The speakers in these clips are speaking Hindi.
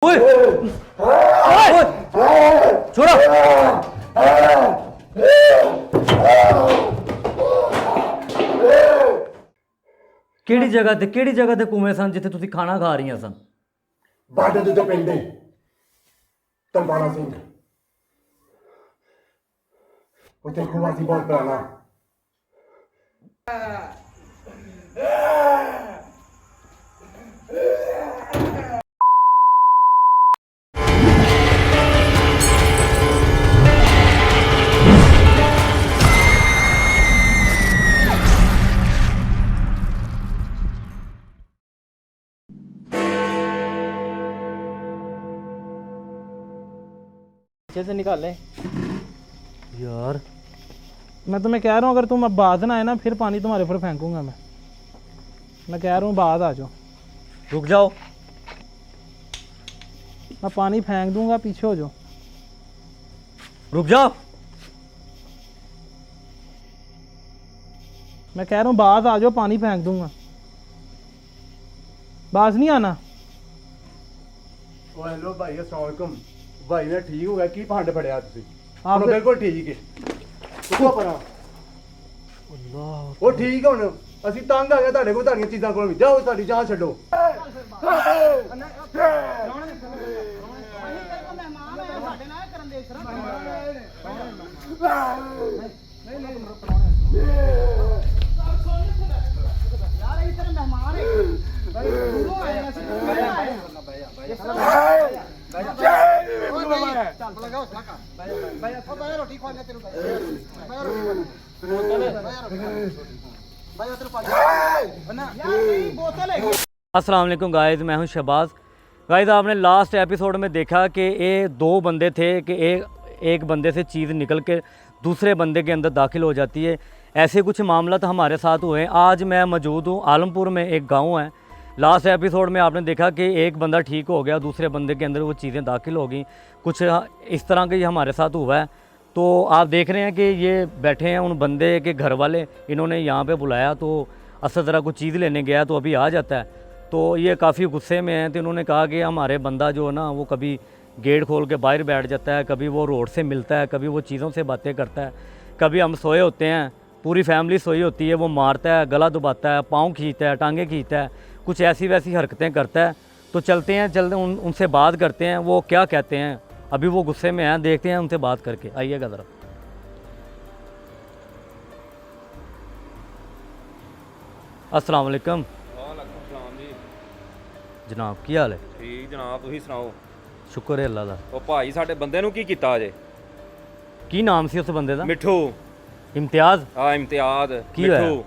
ओए ओए छोड़ो ਕਿਹੜੀ ਜਗ੍ਹਾ ਤੇ ਘੁੰਮੇ ਸਨ ਜਿੱਥੇ ਤੁਸੀਂ ਖਾਣਾ ਖਾ ਰਹੀਆਂ ਸਨ। ਬਾਰਡਰ ਦੇ ਉੱਤੇ ਪਿੰਡ ਤਲਵਾੜਾ ਸਿੰਘ ਉੱਥੇ ਖੂਹਾ ਸੀ ਬਹੁਤ ਪੁਰਾਣਾ। अच्छे से निकाल ले यार मैं तुम्हें कह रहा हूँ अगर तुम अब बाद ना आए ना फिर पानी तुम्हारे ऊपर फेंकूंगा मैं कह रहा हूँ बाद आ जाओ। रुक जाओ मैं पानी फेंक दूंगा पीछे हो जाओ। रुक जाओ मैं कह रहा हूँ बाद आ जाओ पानी फेंक दूंगा। बाज नहीं आना। ਉਹ ਹੈਲੋ ਭਾਈ अस्सलाम वालेकुम ਭਾਈ ਨੇ ਠੀਕ ਹੋ ਗਿਆ ਕੀ ਭੰਡ ਫੜਿਆ ਤੁਸੀਂ ਆਪ ਹੁਣ ਬਿਲਕੁਲ ਠੀਕ ਹੈ ਉੱਪਰ ਪਰਾਂ ਉਹ ਠੀਕ ਹੁਣ ਅਸੀਂ ਤੰਗ ਆ ਗਏ ਤੁਹਾਡੇ ਕੋਲ ਤੁਹਾਡੀਆਂ ਚੀਜ਼ਾਂ ਕੋਲ ਵੀ ਜਾਓ ਤੁਹਾਡੀ ਜਾਨ ਛੱਡੋ। अस्सलाम वालेकुम गाइस, मैं हूं शहबाज। गाइस आपने लास्ट एपिसोड में देखा कि ये दो बंदे थे कि एक बंदे से चीज़ निकल के दूसरे बंदे के अंदर दाखिल हो जाती है। ऐसे कुछ मामला तो हमारे साथ हुए हैं। आज मैं मौजूद हूँ आलमपुर में, एक गांव है। लास्ट एपिसोड में आपने देखा कि एक बंदा ठीक हो गया, दूसरे बंदे के अंदर वो चीज़ें दाखिल हो गई। कुछ इस तरह का ये हमारे साथ हुआ है। तो आप देख रहे हैं कि ये बैठे हैं, उन बंदे के घर वाले इन्होंने यहाँ पे बुलाया तो असद ज़रा कुछ चीज़ लेने गया तो अभी आ जाता है। तो ये काफ़ी गुस्से में हैं। तो इन्होंने कहा कि हमारे बंदा जो है ना वो कभी गेट खोल के बाहर बैठ जाता है, कभी वो रोड से मिलता है, कभी वो चीज़ों से बातें करता है, कभी हम सोए होते हैं, पूरी फैमिली सोई होती है, वो मारता है, गला दबाता है, पाँव खींचता है, टांगे खींचता है, कुछ ऐसी वैसी हरकतें करता है। तो चलते उनसे बात करते हैं वो क्या कहते हैं। अभी वो गुस्से में हैं, देखते हैं उनसे बात करके। आइएगा ज़रा। अस्सलाम वालेकुम जनाब, की हाल है? ठीक जनाब, तुसीं सुनाओ। शुक्र है अल्लाह दा। ਉਹ ਭਾਈ ਸਾਡੇ ਬੰਦੇ ਨੂੰ ਕੀ ਕੀਤਾ ਅਜੇ? की नाम सी उस बंदे दा? ਮਿੱਠੂ। इम्तियाज़। ਆ ਇਮਤਿਆਜ਼ ਕੀ ਹੋਇਆ? ਮਿੱਠੂ।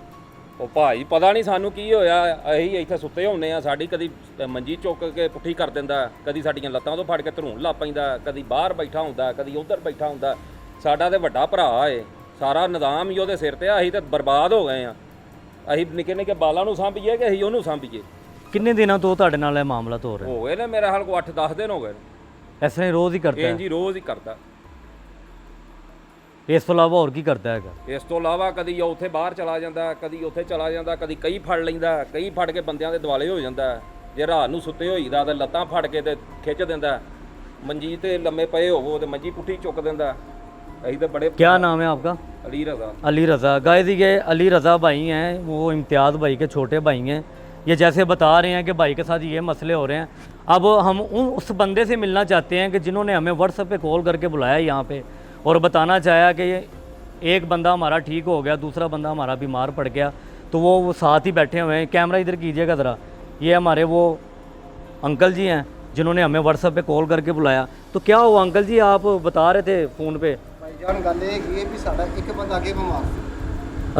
ਉਹ ਭਾਈ ਪਤਾ ਨਹੀਂ ਸਾਨੂੰ ਕੀ ਹੋਇਆ, ਅਸੀਂ ਇੱਥੇ ਸੁੱਤੇ ਹੁੰਨੇ ਆ, ਸਾਡੀ ਕਦੀ ਮੰਜੀ ਚੁੱਕ ਕੇ ਪੁੱਠੀ ਕਰ ਦਿੰਦਾ, ਕਦੀ ਸਾਡੀਆਂ ਲੱਤਾਂ ਤੋਂ ਫੜ ਕੇ ਧਰੂਣ ਲੱਗ ਪੈਂਦਾ, ਕਦੀ ਬਾਹਰ ਬੈਠਾ ਹੁੰਦਾ, ਕਦੀ ਉੱਧਰ ਬੈਠਾ ਹੁੰਦਾ। ਸਾਡਾ ਤੇ ਵੱਡਾ ਭਰਾ ਏ, ਸਾਰਾ ਨਿਜ਼ਾਮ ਹੀ ਉਹਦੇ ਸਿਰ ਤੇ ਆ। ਅਸੀਂ ਤੇ ਬਰਬਾਦ ਹੋ ਗਏ ਆ। ਅਸੀਂ ਨਿੱਕੇ ਨਿੱਕੇ ਬਾਲਾਂ ਨੂੰ ਸਾਂਭੀਏ ਕਿ ਅਸੀਂ ਉਹਨੂੰ ਸਾਂਭੀਏ। किन्ने दिनों तो ਤੁਹਾਡੇ ਨਾਲ ਇਹ ਮਾਮਲਾ ਹੋ ਰਿਹਾ? ਹੋ ਗਏ ਨੇ ਮੇਰੇ ਹਾਲ ਕੋ 8-10 ਦਿਨ ਹੋ ਗਏ। ਇਸ ਤਰ੍ਹਾਂ ਹੀ ਰੋਜ਼ ਹੀ ਕਰਦਾ ਇਹ ਹੈ? ਜੀ ਰੋਜ਼ ਹੀ ਕਰਦਾ। ਇਸ ਤੋਂ ਇਲਾਵਾ ਹੋਰ ਕੀ ਕਰਦਾ ਹੈਗਾ? ਇਸ ਤੋਂ ਇਲਾਵਾ ਕਦੀ ਉਹ ਉੱਥੇ ਬਾਹਰ ਚਲਾ ਜਾਂਦਾ, ਕਦੀ ਉੱਥੇ ਚਲਾ ਜਾਂਦਾ, ਕਦੀ ਕਈ ਫੜ ਲੈਂਦਾ, ਕਈ ਫੜ ਕੇ ਬੰਦਿਆਂ ਦੇ ਦੁਆਲੇ ਹੋ ਜਾਂਦਾ। ਜੇ ਰਾਤ ਨੂੰ ਸੁੱਤੇ ਹੋਈਦਾ ਤੇ ਲੱਤਾਂ ਫੜ ਕੇ ਤੇ ਖਿੱਚ ਦਿੰਦਾ, ਮੰਜੀ ਤੇ ਲੰਮੇ ਪਏ ਹੋਵੋ ਤੇ ਮੰਜੀ ਪੁੱਠੀ ਚੁੱਕ ਦਿੰਦਾ। ਅਸੀਂ ਤਾਂ बड़े। क्या नाम है आपका? अली रज़ा। अली रज़ा। गाइस ये अली रज़ा भाई हैं, वो इम्तियाज़ भाई के छोटे भाई हैं। ये जैसे बता रहे हैं कि भाई के साथ ये मसले हो रहे हैं। अब हम उस बंदे से मिलना चाहते हैं कि जिन्होंने हमें व्हाट्सएप पे कॉल करके बुलाया यहाँ पे और बताना चाहा कि ये एक बंदा हमारा ठीक हो गया, दूसरा बंदा हमारा बीमार पड़ गया। तो वो साथ ही बैठे हुए हैं। कैमरा इधर कीजिएगा ज़रा। ये हमारे वो अंकल जी हैं जिन्होंने हमें व्हाट्सएप पे कॉल करके बुलाया। तो क्या हुआ अंकल जी, आप बता रहे थे फ़ोन पे? ਭਾਈਜਾਨ ਗੱਲ ਇਹ ਹੈਗੀ ਹੈ ਵੀ ਸਾਡਾ ਇੱਕ ਬੰਦਾ ਅੱਗੇ ਬਿਮਾਰ ਸੀ।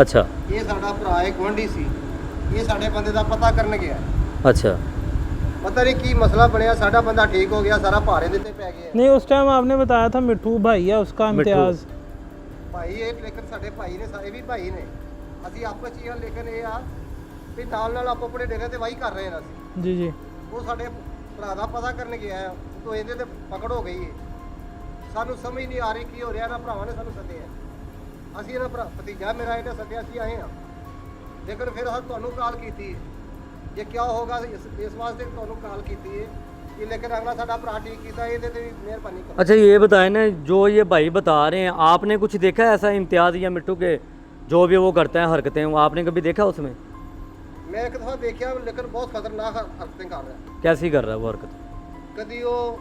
अच्छा ਇਹ ਸਾਡਾ ਭਰਾ ਹੈ, ਗੁਆਂਢੀ ਸੀ। ਇਹ ਸਾਡੇ ਬੰਦੇ ਦਾ ਪਤਾ ਕਰਨ ਗਿਆ। अच्छा ਪਤਾ ਨਹੀਂ ਕੀ ਮਸਲਾ ਬਣਿਆ, ਸਾਡਾ ਬੰਦਾ ਠੀਕ ਹੋ ਗਿਆ, ਸਾਰਾ ਭਾਰੇ ਦੇ ਤੇ ਪੈ ਗਿਆ। नहीं उस टाइम आपने बताया था मिट्ठू भाई है उसका इम्तियाज। ਭਾਈ ਇਹ ਲੇਕਿਨ ਸਾਡੇ ਭਾਈ ਨੇ, ਸਾਰੇ ਵੀ ਭਾਈ ਨੇ। ਅਸੀਂ ਆਪਸ ਚ ਹੀ ਹਾਂ, ਲੇਕਿਨ ਇਹ ਆ ਵੀ ਨਾਲ ਆਪੋ ਆਪਣੇ ਡੇਰੇ ਤੇ ਵਾਹੀ ਕਰ ਰਹੇ ਹਾਂ ਅਸੀਂ। जी जी ਉਹ ਸਾਡੇ ਭਰਾ ਦਾ ਪਤਾ ਕਰਨ ਗਿਆ ਹੈ, ਤੋਂ ਇਹਦੇ ਤੇ ਪਕੜ ਹੋ ਗਈ ਹੈ। ਸਾਨੂੰ ਸਮਝ ਨਹੀਂ ਆ ਰਹੀ ਕੀ ਹੋ ਰਿਹਾ। ਨਾ ਭਰਾਵਾਂ ਨੇ ਸਾਨੂੰ ਸੱਦਿਆ, ਅਸੀਂ ਇਹਨਾਂ ਭਤੀਜਾ ਮੇਰਾ ਇਹਨੇ ਸੱਦਿਆ, ਅਸੀਂ ਆਏ ਹਾਂ। ਲੇਕਿਨ ਫਿਰ ਤੁਹਾਨੂੰ ਕਾਲ ਕੀਤੀ ਹੈ। ये क्या होगा इस वास्ते ਤੁਹਾਨੂੰ ਕਾਲ ਕੀਤੀ ਹੈ कि लेकिन अगला साडा भरा ठीक कीता ਇਹਦੇ ਤੇ ਵੀ ਮਿਹਰਬਾਨੀ ਕਰੋ। अच्छा ये बताएं ना, जो ये भाई बता रहे हैं, आपने कुछ देखा है ऐसा इम्तियाज़ या मिट्टू के जो भी वो करते हैं हरकतें, वो आपने कभी देखा उसमें? मैं एक दफा देखा लेकिन बहुत खतरनाक हरकतें कर रहा है। कैसी कर रहा है वो हरकत? कभी वो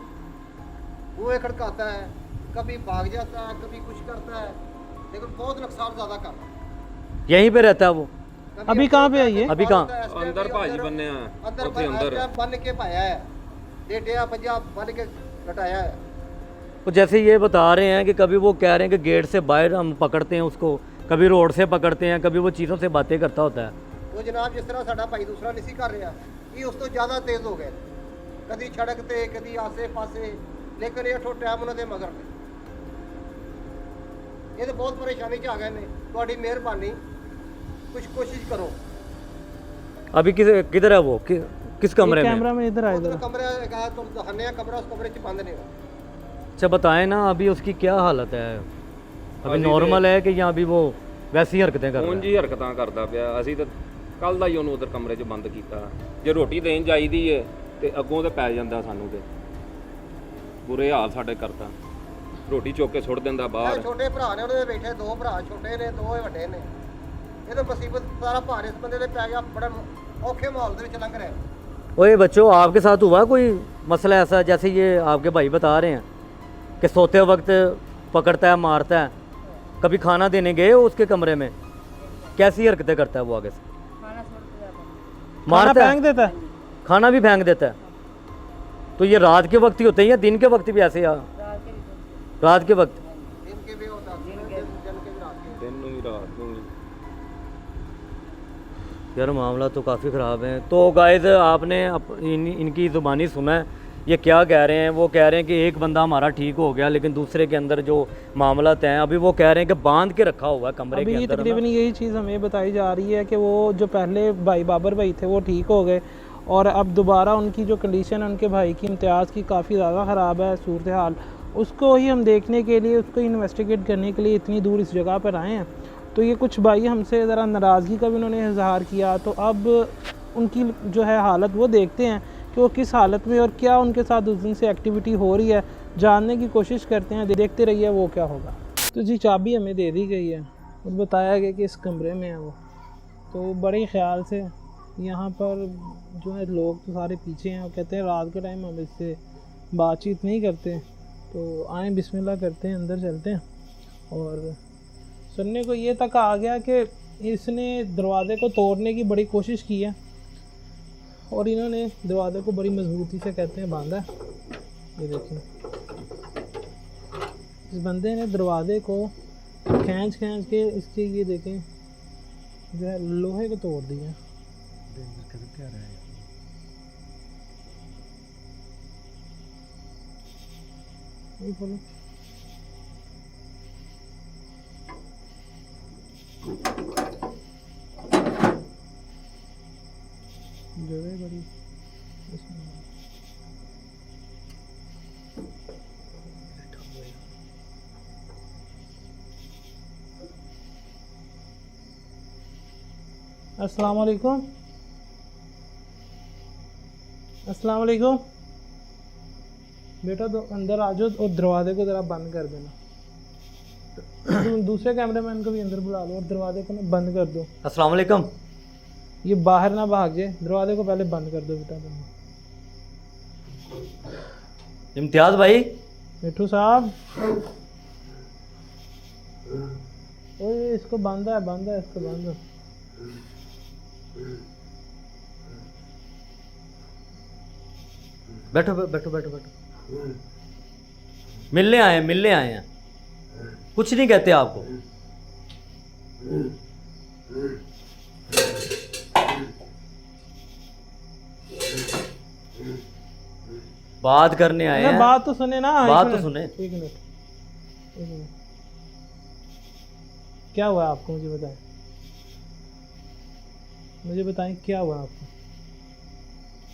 बुए खड़काता है, कभी भाग जाता है, कभी कुछ करता है, लेकिन बहुत नुकसान ज़्यादा कर रहा है। यहीं पे रहता है वो? कभी अभी कहाँ पे है ये? अभी कहाँ? ਅੰਦਰ ਭਾਜੀ ਬੰਨੇ ਆ अंदर ਉੱਥੇ ਅੰਦਰ बन के पाया है, डेटिया पंजा बन के लटाया है। तो जैसे ये बता रहे हैं कि कभी वो कह रहे हैं कि गेट से बाहर हम पकड़ते हैं उसको, कभी रोड से पकड़ते हैं, कभी वो चीज़ों से बातें करता होता है। वो जनाब जिस तरह साडा भाई दूसरा नहीं सी कर रहा, ये उस तो ज़्यादा तेज़ हो गए, कभी सड़क ते कभी आसे पासे, लेकिन ये ठो टाइम उन्होंने मगर ने ये तो बहुत परेशानी च आ गए ने। थोड़ी मेहरबानी कुछ कोशिश करो। अभी किधर है वो, किस कमरे में? कैमरा में इधर आ उधर इधर। कमरा है, तुम दहने कमरा, उस कमरे च बंद नहीं हो। अच्छा बताएं ना, अभी उसकी क्या हालत है? अभी नॉर्मल है कि या अभी वो वैसी हरकतें कर रहा ਉਂਝ है? ਹੀ ਹਰਕਤਾਂ ਕਰਦਾ ਪਿਆ। ਅਸੀਂ ਤਾਂ ਕੱਲ ਦਾ ਹੀ ਉਹਨੂੰ ਉਧਰ ਕਮਰੇ 'ਚ ਬੰਦ ਕੀਤਾ। ਜੇ ਰੋਟੀ ਦੇਣ ਜਾਈਦੀ ਏ ਤੇ ਅੱਗੋਂ ਤੇ ਪੈ ਜਾਂਦਾ ਸਾਨੂੰ ਤੇ ਬੁਰੇ ਹਾਲ ਸਾਡੇ ਕਰਤਾ। ਰੋਟੀ ਚੁੱਕ ਕੇ ਸੁੱਟ ਦਿੰਦਾ ਇਹ ਬਾਹਰ। ਛੋਟੇ ਭਰਾ ਨੇ, ਉਹਦੇ ਬੈਠੇ ਦੋ ਭਰਾ ਛੋਟੇ ਨੇ, ਦੋ ਵੱਡੇ ਨੇ। ਇਹ ਤਾਂ ਮੁਸੀਬਤ ਸਾਰਾ ਭਾਰ ਇਸ ਬੰਦੇ ਦੇ ਪੈ ਗਿਆ, ਬੜਾ ਔਖੇ ਮਾਹੌਲ ਦੇ ਵਿੱਚ ਲੰਘ ਰਿਹਾ। ओए बच्चों, आपके साथ हुआ कोई मसला ऐसा जैसे ये आपके भाई बता रहे हैं कि सोते वक्त पकड़ता है, मारता है? कभी खाना देने गए हो उसके कमरे में? कैसी हरकतें करता है वो आगे से? खाना मारता फेंक है? देता है। खाना भी फेंक देता है? तो ये रात के वक्त ही होते हैं या दिन के वक्त भी ऐसे? रात के वक्त? इनके भी होता दिन के भी रात के। ਦਿਨ ਨੂੰ ਵੀ ਰਾਤ ਨੂੰ ਵੀ। यार मामला तो काफ़ी ख़राब है। तो गाइस आपने इनकी ज़ुबानी सुना है, ये क्या कह रहे हैं? वो कह रहे हैं कि एक बंदा हमारा ठीक हो गया, लेकिन दूसरे के अंदर जो मामला हैं अभी वो कह रहे हैं कि बांध के रखा हुआ है कमरे अभी के ये अंदर। तकरीबन यही चीज़ हमें बताई जा रही है कि वो जो पहले भाई बाबर भाई थे वो ठीक हो गए और अब दोबारा उनकी जो कंडीशन है उनके भाई की इम्तियाज़ की काफ़ी ज़्यादा ख़राब है सूरत हाल। उसको ही हम देखने के लिए, उसको इन्वेस्टिगेट करने के लिए इतनी दूर इस जगह पर आए हैं। तो ये कुछ भाई हमसे ज़रा नाराज़गी का भी उन्होंने इजहार किया, तो अब उनकी जो है हालत वो देखते हैं कि वो किस हालत में और क्या उनके साथ उस दिन से एक्टिविटी हो रही है, जानने की कोशिश करते हैं। देखते रहिए वो क्या होगा। तो जी चाबी हमें दे दी गई है और बताया गया कि इस कमरे में है वो। तो बड़े ख्याल से यहाँ पर जो है लोग तो सारे पीछे हैं और कहते हैं रात के टाइम हम इससे बातचीत नहीं करते, तो आए बिस्मिल्लाह करते हैं, अंदर चलते हैं। और सुनने को ये तक आ गया कि इसने दरवाज़े को तोड़ने की बड़ी कोशिश की है और इन्होंने दरवाज़े को बड़ी मजबूती से कहते हैं बांधा है। ये देखें, इस बंदे ने दरवाज़े को खींच के इसके ये देखें जो है लोहे को तोड़ दिया। ये खोलो। जगह बड़ी अस्सलाम वालेकुम, अस्सलाम वालेकुम। बेटा तो अंदर आ जाओ और दरवाजे को ज़रा बंद कर देना। दूसरे कैमरामैन को भी अंदर बुला लो और दरवाजे को ना बंद कर दो। अस्सलाम वालेकुम। ये बाहर ना भाग जाए, दरवाजे को पहले बंद कर दो बेटा तुम। इम्तियाज़ भाई, मिठू साहब, ओए इसको बांधा है इसको बांधो। बैठो बैठो बैठो बैठो। मिलने आए हैं, कुछ नहीं कहते आपको। बात करने आए हैं। बात तो सुने ना, बात तो सुने। एक मिनट। क्या हुआ आपको, मुझे बताएं क्या हुआ आपको?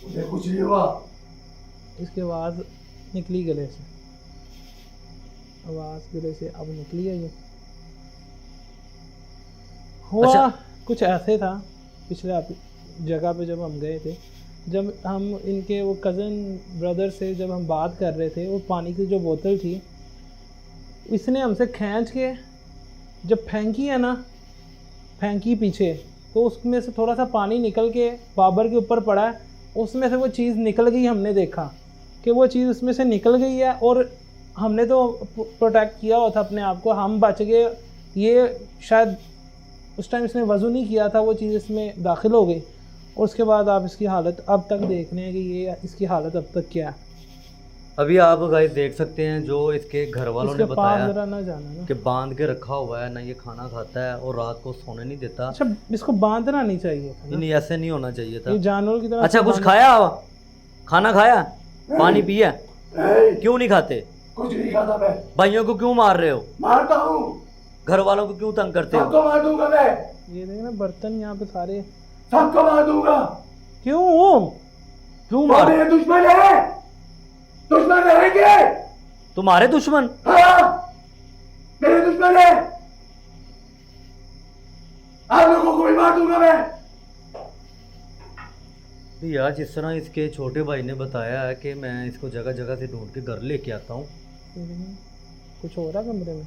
मुझे कुछ नहीं हुआ। इसकी आवाज़ निकली गले से, आवाज़ गले से अब निकली है। ये हुआ अच्छा। कुछ ऐसे था, पिछले जगह पे जब हम गए थे, जब हम इनके वो कज़न ब्रदर से जब हम बात कर रहे थे, वो पानी की जो बोतल थी इसने हमसे खींच के जब फेंकी है ना, फेंकी पीछे, तो उसमें से थोड़ा सा पानी निकल के बाबर के ऊपर पड़ा है, उसमें से वो चीज़ निकल गई। हमने देखा कि वो चीज़ उसमें से निकल गई है और हमने तो प्रोटेक्ट किया हुआ था अपने आप को, हम बच गए। ये शायद उस टाइम इसने वज़ू नहीं किया था, वो चीज़ इसमें दाखिल हो गई और उसके बाद आप इसकी हालत अब तक देख रहे हैं कि ये इसकी हालत अब तक क्या है। अभी आप गाइस देख सकते हैं जो इसके घर वालों ने इसके पास बताया जरा ना जाना ना। कि बांध के रखा हुआ है ना, ये खाना खाता है और रात को सोने नहीं देता। अच्छा, इसको बांधना नहीं चाहिए था ना? नहीं, ऐसे नहीं होना चाहिए था। ये जानवर की तरह। अच्छा, कुछ खाया, खाना खाया, पानी पिया? क्यों नहीं खाते? कुछ नहीं खाता मैं। भाइयों को क्यों मार रहे हो? मारता हूँ। घर वालों को क्यों तंग करते हो? सबको मार दूंगा मैं। ये देखना बर्तन यहाँ पे सारे। सबको मार दूंगा। क्यों क्यों वो मार? मेरे दुश्मन है। दुश्मन रहेंगे। तुम्हारे दुश्मन? हाँ, मेरे दुश्मन है। आप लोगों को भी मार दूंगा मैं। यार जिस तरह इसके छोटे भाई ने बताया है कि मैं इसको जगह जगह से ढूंढ के घर लेके आता हूँ। कुछ हो रहा कमरे में?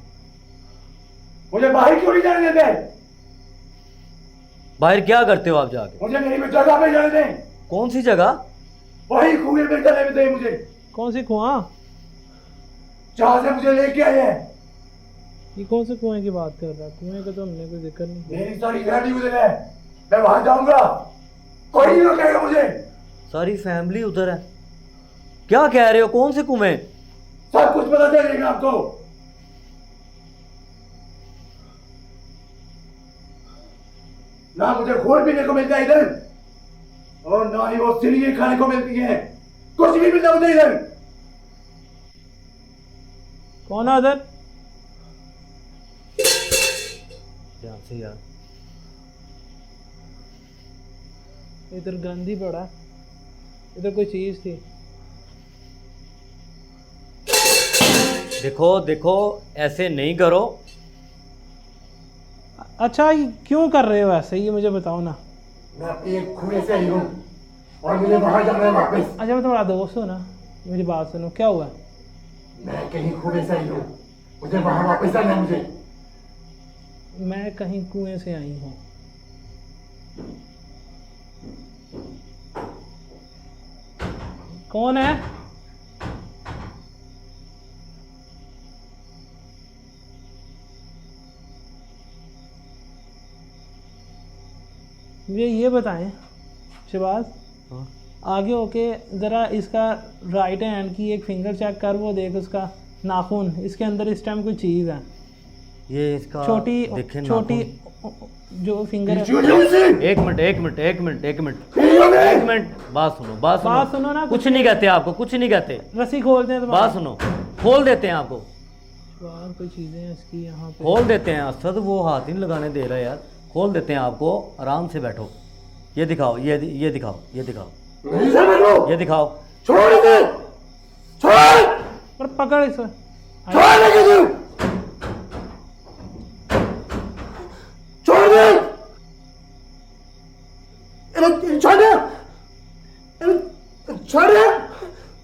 मुझे बाहर क्यों नहीं जाने देते? बाहर क्या करते हो आप जाके? मुझे मेरी जगह पे जाने दें। कौन सी जगह? वही कुएं में जाने में दें मुझे, कौन सी कुआं? जहाँ से मुझे लेके आए हैं। ये कौन से कुएं की बात कर रहा है? कुएं का तो हमने कोई जिक्र नहीं किया। मेरी सारी फैमिली उधर है, मैं वहां जाऊंगा, कोई नहीं रोकेगा मुझे। सारी फैमिली उधर है? क्या कह रहे हो? कौन से कुएं? सब कुछ पता चलेगा आपको। ना मुझे खून पीने को मिलता है इधर, और ना ही वो सिलिए खाने को मिलती है। कुछ नहीं मिलता मुझे इधर। कौन है उधर? यहाँ से यार इधर गंदी पड़ा, इधर कोई चीज थी। देखो देखो, ऐसे नहीं करो। अच्छा, ये क्यों कर रहे हो ऐसे? ये मुझे बताओ ना। मैं एक खूने से ही हूँ और मुझे वहां जाना है वापस। अच्छा, मैं तुम्हारा दोस्त हूँ ना, मेरी बात सुनो। क्या हुआ? मैं कहीं खूने से ही हूँ, मुझे वहां वापस जाना है मुझे। मैं कहीं कुएं से आई हूँ। कौन है? मुझे ये बताएं शहबाज, हाँ? आगे होके ज़रा इसका राइट हैंड की एक फिंगर चेक कर, वो देख उसका नाखून, इसके अंदर इस टाइम कोई चीज़ है ये इसका छोटी देखे छोटी नाखून। जो फिंगर है। एक मिनट एक मिनट एक मिनट एक मिनट एक मिनट, बात सुनो बात सुनो। बात सुनो ना। कुछ नहीं कहते आपको, कुछ नहीं कहते। रस्सी खोलते हैं बात सुनो, खोल देते हैं आपको, शहबाज कोई चीज़ें हैं इसकी यहाँ पे। खोल देते हैं। असद वो हाथ ही नहीं लगाने दे रहा यार। खोल देते हैं आपको, आराम से बैठो। ये दिखाओ, ये दिखाओ, ये दिखाओ, नहीं से बैठो। ये दिखाओ। छोड़ दे, छोड़, पर पकड़ इसे। छोड़ दे तू, छोड़ दे, अरे छोड़ दे, अरे छोड़ दे,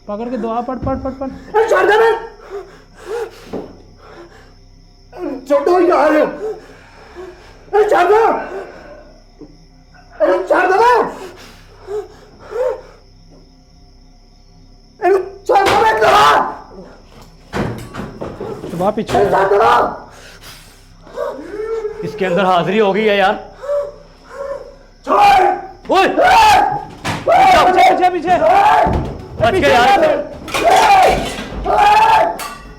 पकड़ के दुआ पढ़ पढ़ पढ़ पढ़। अरे छोड़ दे मैं, अरे छोड़ दो यार, अरे छोड़ दो, अरे छोड़ दो मैं, अरे छोड़ दो मैं, शहबाज पीछे। अरे छोड़ दो, इसके अंदर हाजिरी हो गई है यार। छोड़, ओए पीछे पीछे पीछे। बच गए यार।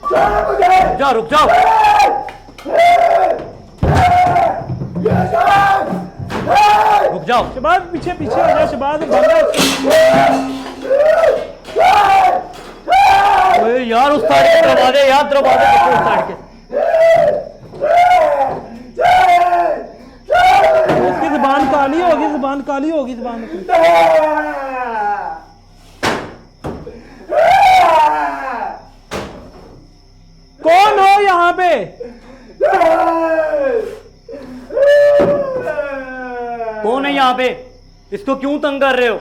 छोड़ मुझे, जाओ, रुक जाओ। रुक जाओ। शहबाज पीछे पीछे हो जा शहबाज, भागा। ओए यार, उस साइड के दरवाजे, यार दरवाजे देखो उस साइड के। इसकी जुबान काली होगी, जुबान काली होगी, जुबान की। कौन हो यहाँ पे? कौन है यहाँ पे? इसको क्यों तंग कर रहे हो?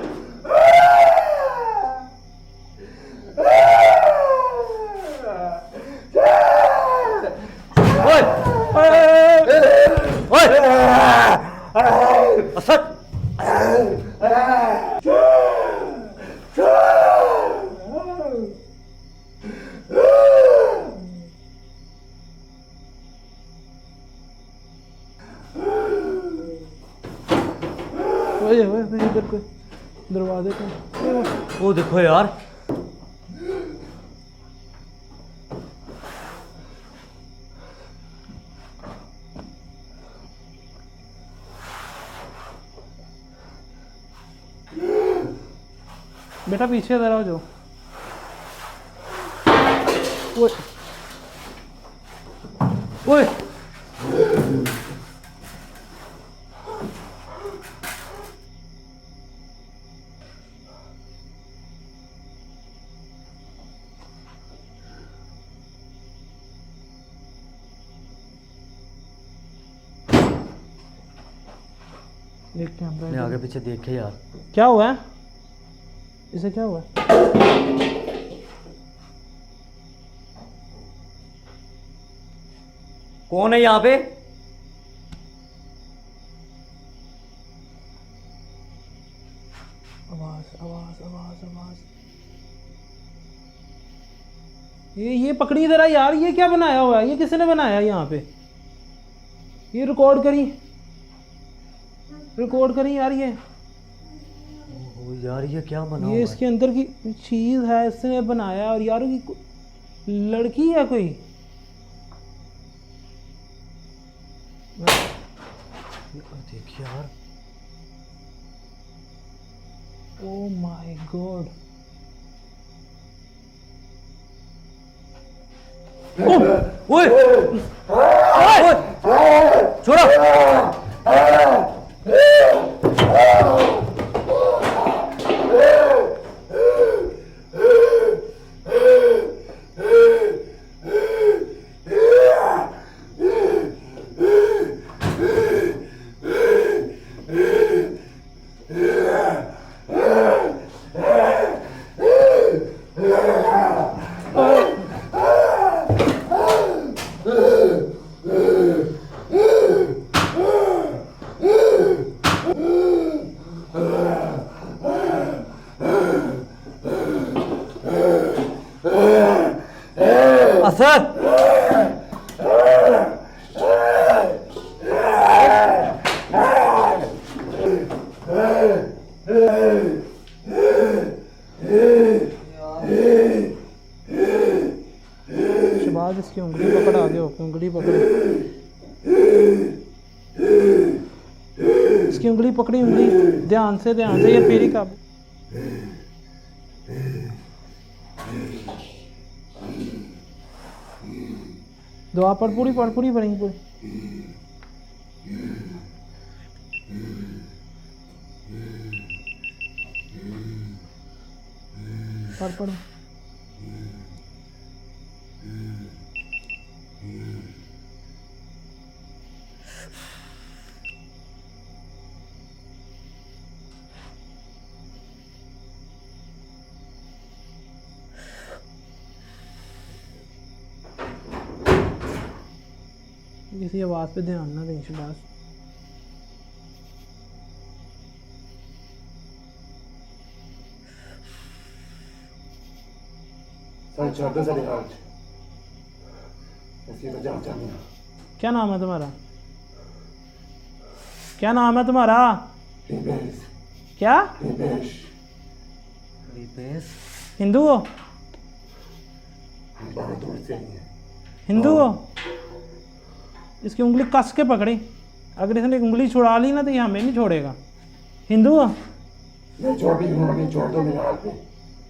इधर कोई दरवाजे पे। वो देखो यार, बेटा पीछे इधर आओ जो। ओए ओए एक कैमरा मैं इधर। आगे पीछे देखे यार। क्या हुआ है इसे, क्या हुआ है? कौन है यहाँ पे? आवाज आवाज आवाज आवाज। ये पकड़ी जरा यार, ये क्या बनाया हुआ है? ये किसने बनाया यहाँ पे? ये रिकॉर्ड करी यार। ये ओ यार ये क्या बना हुआ ये है? इसके अंदर की चीज है, इसने बनाया। और यार की लड़की है कोई। देखिए यार, ओ माय गॉड। ओए ओए छोड़ो। असद शहबाज इसकी उंगली पकड़, आगे होकर उंगली पकड़। इसकी उंगली पकड़ी, उंगली ध्यान से ये फेरी काबू। दुआ पढ़, पूरी पढ़ेंगे पूरी। पढ़। किसी आवाज़ पे ध्यान ना दें शहबाज। क्या नाम है तुम्हारा? क्या नाम है तुम्हारा? क्या हिंदू हो? हिंदू हो? इसकी उंगली कस के पकड़ी, अगर इसने उंगली छुड़ा ली ना तो ये हमें नहीं छोड़ेगा। हिंदू हो? मैं छोड़ भी हूँ, अभी छोड़ दो मेरे हाथ पे।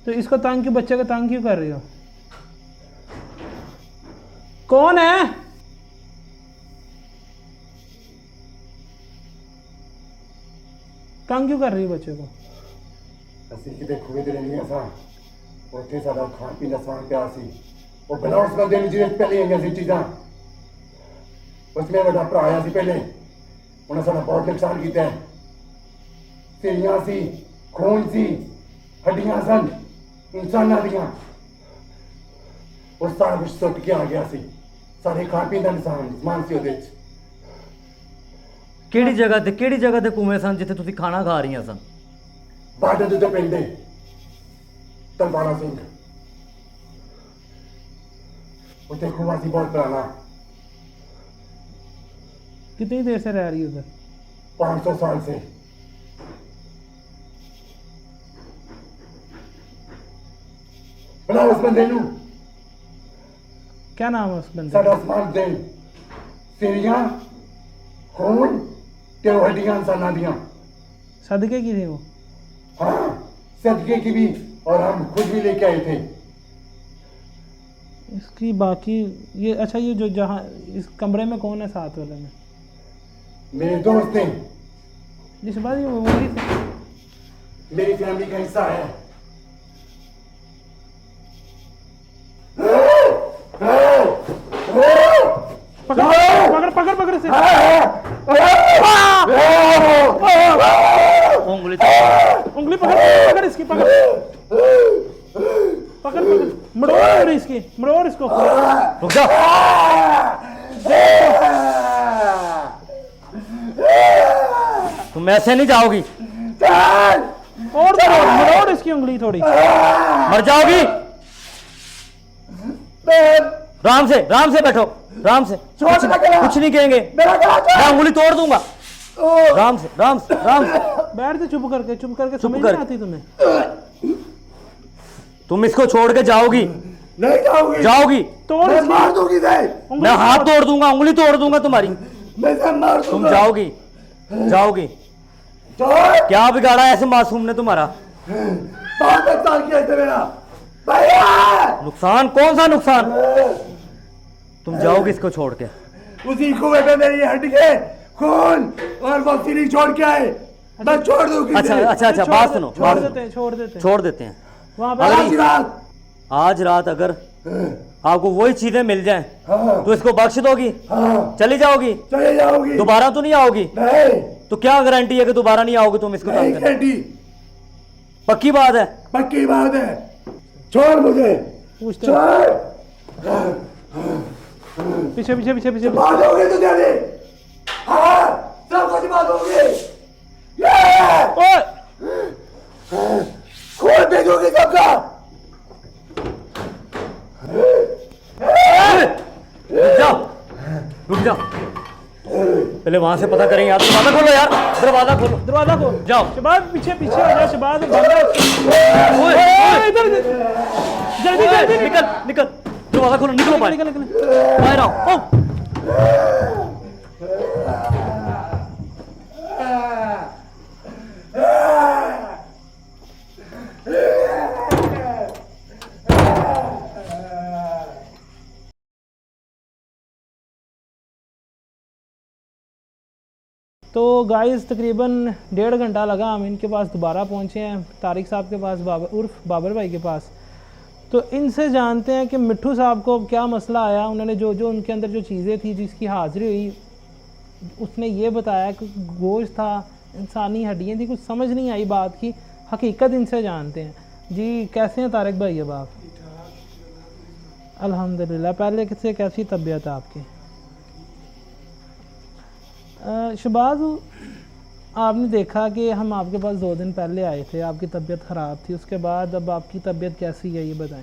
तो इसको तंग क्यों, बच्चे को तंग क्यों कर रही हो? कौन है? तंग क्यों कर रही हो बच्चे को? ਅਸੀਂ ਕਿਤੇ ਖੂਹੇ ਤੇ ਰਹਿੰਦੀਆਂ ਸਾਂ, ਉੱਥੇ ਸਾਡਾ ਖਾਣ ਪੀਣ ਦਾ ਸਮਾਨ ਪਿਆ ਸੀ। ਉਹ ਬਲੌਰਸ ਬੰਦੇ ਨੂੰ ਜਿਹਦੇ ਪਹਿਲੇ ਆਈਆਂ ਸੀ ਚੀਜ਼ਾਂ, ਉਸ ਮੇਰਾ ਵੱਡਾ ਭਰਾ ਆਇਆ ਸੀ ਪਹਿਲੇ, ਉਹਨੇ ਸਾਡਾ ਬਹੁਤ ਨੁਕਸਾਨ ਕੀਤਾ ਹੈ। ਸੀਰੀਆਂ ਸੀ, ਖੂਨ ਸੀ, ਹੱਡੀਆਂ ਸਨ ਇਨਸਾਨਾਂ ਦੀਆਂ। ਉਹ ਸਾਰਾ ਕੁਛ ਸੁੱਟ ਕੇ ਆ ਗਿਆ ਸੀ। ਸਾਡੇ ਖਾਣ ਪੀਣ ਦਾ ਸਮਾਨ ਸੀ ਉਹਦੇ 'ਚ। ਕਿਹੜੀ ਜਗ੍ਹਾ ਤੇ ਘੁੰਮੇ ਸਨ ਜਿੱਥੇ ਤੁਸੀਂ ਖਾਣਾ ਖਾ ਰਹੀਆਂ ਸਨ? ਬਾਰਡਰ ਦੇ ਉੱਤੇ ਪਿੰਡ ਦੇ ਤਲਵਾਰਾ ਸਿੰਘ, ਉੱਥੇ ਖੂਹਾ ਸੀ ਬਹੁਤ ਪੁਰਾਣਾ। कितनी देर से रह रही है उधर? 500 साल से। है उस बंदे नू क्या नाम है उस बंदे साडा समान दे सीरियां खून ते हड्डियां इंसानां दियां सदके की थी वो? हाँ सदके की भी और हम खुद भी लेके आए थे इसकी बाकी ये अच्छा ये जो जहाँ इस कमरे में कौन है साथ वाले में? मेरे दोस्त हैं जिस बात ये वो वही थे। मेरी फैमिली का हिस्सा है पकड़ पकड़ पकड़ से उंगली उंगली पकड़ पकड़ इसकी पकड़ पकड़ पकड़ मड़ोड़ इसकी मड़ोड़ इसको रुक जा। तुम ऐसे नहीं जाओगी, और मड़ोड़ मड़ोड़ इसकी उंगली थोड़ी। मर जाओगी। राम से बैठो, राम से। कुछ नहीं कहेंगे, मैं उंगली तोड़ दूंगा। राम से बैठ से चुप करके समझ कर। नहीं आती तुम्हें? तुम इसको छोड़ के जाओगी? नहीं जाओगी? तोड़ मैं इसकी मार दूंगी उंगली मैं हाथ तोड़ दूंगा, उंगली तोड़ दूंगा तुम्हारी। मैं सब मार तुम दूंगा जाओगी। छोड़ क्या बिगाड़ा ऐसे मासूम ने तुम्हारा? बहुत नुकसान किया इसने मेरा भैया नुकसान? कौन सा नुकसान? तुम जाओगी इसको छोड़ के? उसी कुएं पे मेरी हड्डियां खून और वो सीरी छोड़ के आए मैं छोड़ दूंगी अच्छा बात सुनो, छोड़ देते हैं। वहाँ आज पे रात आज रात अगर आपको वही चीजें मिल जाएं हाँ तो इसको बख्श दोगी? हाँ चली जाओगी? चले जाओगी दोबारा तो नहीं आओगी? नहीं तो क्या गारंटी है कि दोबारा नहीं आओगे तुम इसको नहीं तंग करने? कैंडी पक्की बात है? पक्की बात है छोड़ मुझे पूछते छोड़ पीछे मारोगे तुझे भी हाँ सब कुछ मारोगे ओए खून भेजोगे सबका रुक जाओ पहले वहां से पता करेंगे। यार दरवाजा खोलो, यार दरवाजा खोलो। दरवाजा खोल जाओ। शबाज पीछे हो जा शबाज बंदा इधर जल्दी निकल दरवाजा खोलो, निकलो बाहर। बाहर आओ। तो गाइस तकरीबन 1.5 घंटा लगा हम इनके पास दोबारा पहुंचे हैं, तारिक साहब के पास, बाबर भाई के पास। तो इनसे जानते हैं कि मिट्ठू साहब को क्या मसला आया। उन्होंने जो उनके अंदर जो चीज़ें थी जिसकी हाज़िरी हुई, उसने ये बताया कि गोश्त था, इंसानी हड्डियाँ थी, कुछ समझ नहीं आई बात की हकीकत। इनसे जानते हैं। जी कैसे हैं तारिक भाई अब आप? अल्हम्दुलिल्लाह। पहले किससे कैसी तबीयत है आपकी? शबाज आपने देखा कि हम आपके पास 2 दिन पहले आए थे, आपकी तबीयत ख़राब थी, उसके बाद अब आपकी तबीयत कैसी है ये बताएं।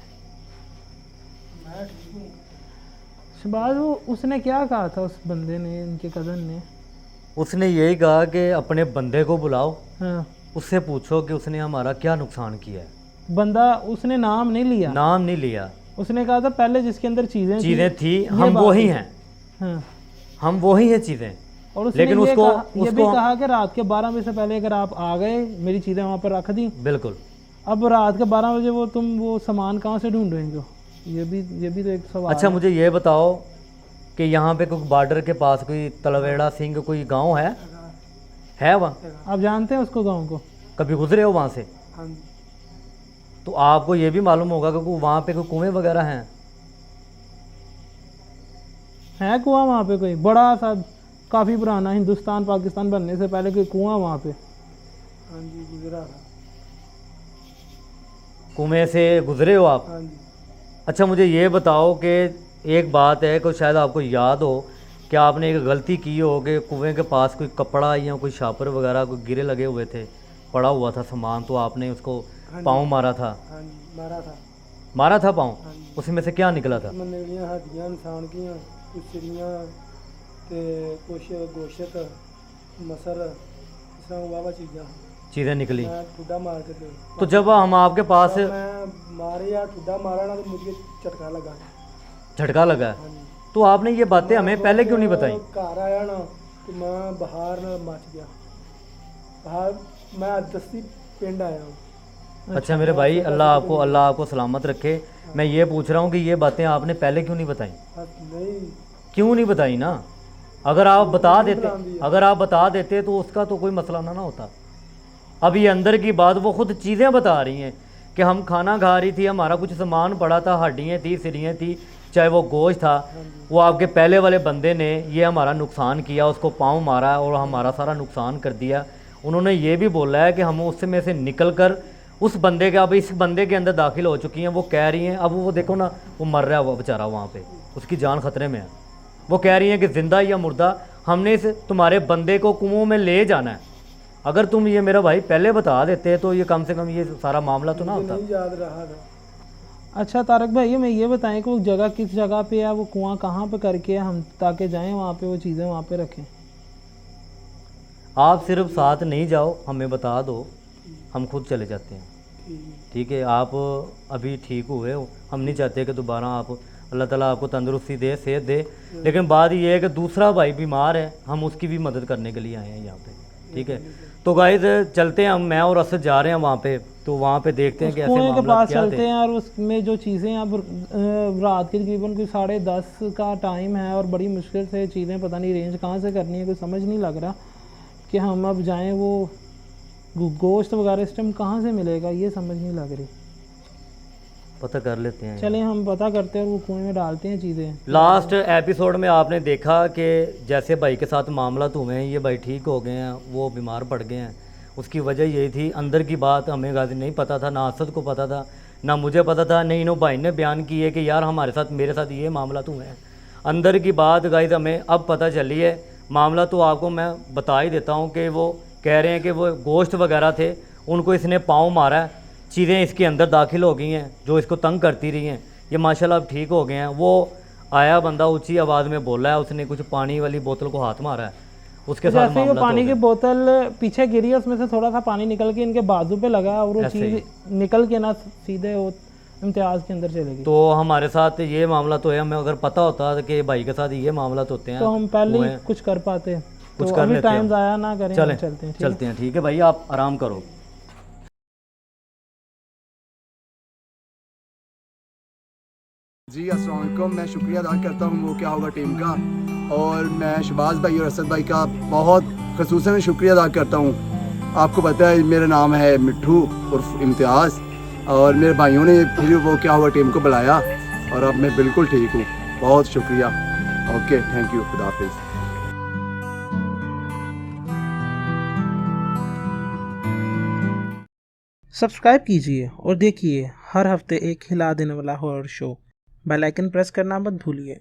शबाज उसने क्या कहा था उस बंदे ने, इनके कज़न ने? उसने यही कहा कि अपने बंदे को बुलाओ, हाँ उससे पूछो कि उसने हमारा क्या नुकसान किया है। बंदा उसने नाम नहीं लिया? नाम नहीं लिया। उसने कहा था पहले जिसके अंदर चीज़ें थी हम वही हैं। हाँ। हम वही हैं चीज़ें। और उसने लेकिन ये उसको ये भी कहा कि रात के 12 बजे से पहले अगर आप आ गए मेरी चीज़ें वहाँ पर रख दी। बिल्कुल। अब रात के 12 बजे तुम वो सामान कहाँ से ढूंढेंगे? ये भी तो एक सवाल अच्छा है। मुझे ये बताओ कि यहाँ पे कोई बॉर्डर के पास कोई तलवेड़ा सिंह कोई गांव है वहाँ? आप जानते हैं उसको, गांव को? कभी गुजरे हो वहाँ से? हाँ। तो आपको ये भी मालूम होगा कि वहाँ पे कोई कुएं वगैरह हैं? है कुआं वहाँ पे कोई बड़ा सा, काफ़ी पुराना, हिंदुस्तान पाकिस्तान बनने से पहले कोई कुआं वहाँ पे? हाँ जी गुजरा था। कुएं से गुजरे हो आप? हाँ जी। अच्छा मुझे ये बताओ कि एक बात है कि शायद आपको याद हो कि आपने एक गलती की हो कि कुएं के पास कोई कपड़ा या कोई शापर वगैरह कोई गिरे लगे हुए थे, पड़ा हुआ था सामान, तो आपने उसको पाँव मारा था? हाँ जी मारा था पाँव? उसमें से क्या निकला था? हड्डियां इंसान की, कुछ सिरियां ते कुछ गोश्त मसर, इस तरह वावा चीज़ां। चीज़ें निकली? मैं ठुड्डा मार के दे तो जब हम आपके पास मैं मारे या ठुड्डा मारा ना तो मुझे झटका लगा। झटका लगा, हाँ जी। तो आपने ये बातें हमें पहले क्यों नहीं बताई? घर आया ना तो मैं बाहर ना मच गया, बाहर मैं दस्ती पिंड आया हूँ। अच्छा मेरे भाई, अल्लाह आपको सलामत रखे। मैं ये पूछ रहा हूँ कि ये बातें आपने पहले क्यों नहीं बताई? नहीं क्यों नहीं बताई ना? अगर आप बता देते तो उसका तो कोई मसला ना होता। अब ये अंदर की बात वो खुद चीज़ें बता रही हैं कि हम खाना खा रही थी, हमारा कुछ सामान पड़ा था, हड्डियाँ थी, सिरियाँ थी, चाहे वो गोश्त था, वो आपके पहले वाले बंदे ने ये हमारा नुकसान किया, उसको पाँव मारा और हमारा सारा नुकसान कर दिया। उन्होंने ये भी बोला है कि हम उसमें से निकल कर उस बंदे के, अब इस बंदे के अंदर दाखिल हो चुकी हैं। वो कह रही हैं, अब वो देखो ना, वो मर रहा है वो बेचारा वहाँ पे, उसकी जान खतरे में है। वो कह रही हैं कि जिंदा या मुर्दा, हमने इस तुम्हारे बंदे को कुओं में ले जाना है। अगर तुम ये मेरा भाई पहले बता देते तो ये कम से कम ये सारा मामला तो ना होता। नहीं याद रहा था। अच्छा तारक भाई, हमें ये बताएं कि वो जगह किस जगह पे है, वो कुआं कहाँ पे करके हम ताकि जाएं वहाँ पे, वो चीज़ें वहाँ पे रखें। आप सिर्फ साथ नहीं जाओ, हमें बता दो, हम खुद चले जाते हैं। ठीक है, आप अभी ठीक हुए हो, हम नहीं चाहते कि दोबारा आप, अल्लाह ताला आपको तंदुरुस्ती दे, सेहत दे। लेकिन बात ये है कि दूसरा भाई बीमार है, हम उसकी भी मदद करने के लिए आए हैं यहाँ पे। ठीक है, तो गाइस चलते हैं हम, मैं और असद जा रहे हैं वहाँ पे, तो वहाँ पे देखते हैं कि ऐसे कुएं के मामला पास क्या चलते थे। हैं और उसमें जो चीज़ें अब रात के तकरीबन कोई 10:30 का टाइम है और बड़ी मुश्किल से चीज़ें पता नहीं रेंज कहाँ से करनी है, कोई समझ नहीं लग रहा कि हम अब जाएं। वो गोश्त वगैरह इस टाइम कहाँ से मिलेगा, ये समझ नहीं लग रही। पता कर लेते हैं। चलें हम पता करते हैं और वो कुएं में डालते हैं चीज़ें। लास्ट एपिसोड में आपने देखा कि जैसे भाई के साथ मामला हुए हैं, ये भाई ठीक हो गए हैं, वो बीमार पड़ गए हैं। उसकी वजह यही थी, अंदर की बात हमें गाजी नहीं पता था, ना असद को पता था, ना मुझे पता था, नहीं नो भाई ने बयान की है कि यार हमारे साथ, मेरे साथ ये मामला हुए हैं। अंदर की बात गाइज हमें अब पता चली है। मामला तो आपको मैं बता ही देता हूँ कि वो कह रहे हैं कि वो गोश्त वगैरह थे, उनको इसने पाँव मारा है, चीज़ें इसके अंदर दाखिल हो गई हैं जो इसको तंग करती रही हैं। ये माशाल्लाह अब ठीक हो गए हैं। वो आया बंदा ऊंची आवाज़ में बोला है, उसने कुछ पानी वाली बोतल को हाथ मारा है, उसके साथ जैसे ही वो मामला तो पानी हो की गया। बोतल पीछे गिरी है, उसमें से थोड़ा सा पानी निकल के इनके बाजू पे लगा और वो ऐसे ही। चीज़ निकल के ना सीधे वो इम्तियाज़ के अंदर चलेगी। तो हमारे साथ ये मामला तो है, हमें अगर पता होता कि भाई के साथ ये मामला तो होते हैं तो हम पहले हुए ही हैं, कुछ कर पाते, कुछ तो कर अभी लेते टाइम हैं। ज़ाया ना करें, हम चलें चलते हैं। ठीक है? चलते हैं, ठीक है भाई, आप आराम करो। जी अस्सलाम वालेकुम, मैं शुक्रिया अदा करता हूँ वो क्या होगा टीम का, और मैं शहबाज भाई और असद भाई का बहुत खसूसन शुक्रिया अदा करता हूँ। आपको पता है मेरा नाम है मिट्ठू उर्फ इम्तियाज़, और मेरे भाइयों ने फिर वो क्या हुआ टीम को बुलाया और अब मैं बिल्कुल ठीक हूँ। बहुत शुक्रिया। ओके, थैंक यू, खुदा हाफिज़। सब्सक्राइब कीजिए और देखिए हर हफ्ते एक हिला देने वाला horror show. Bell icon press करना मत भूलिए।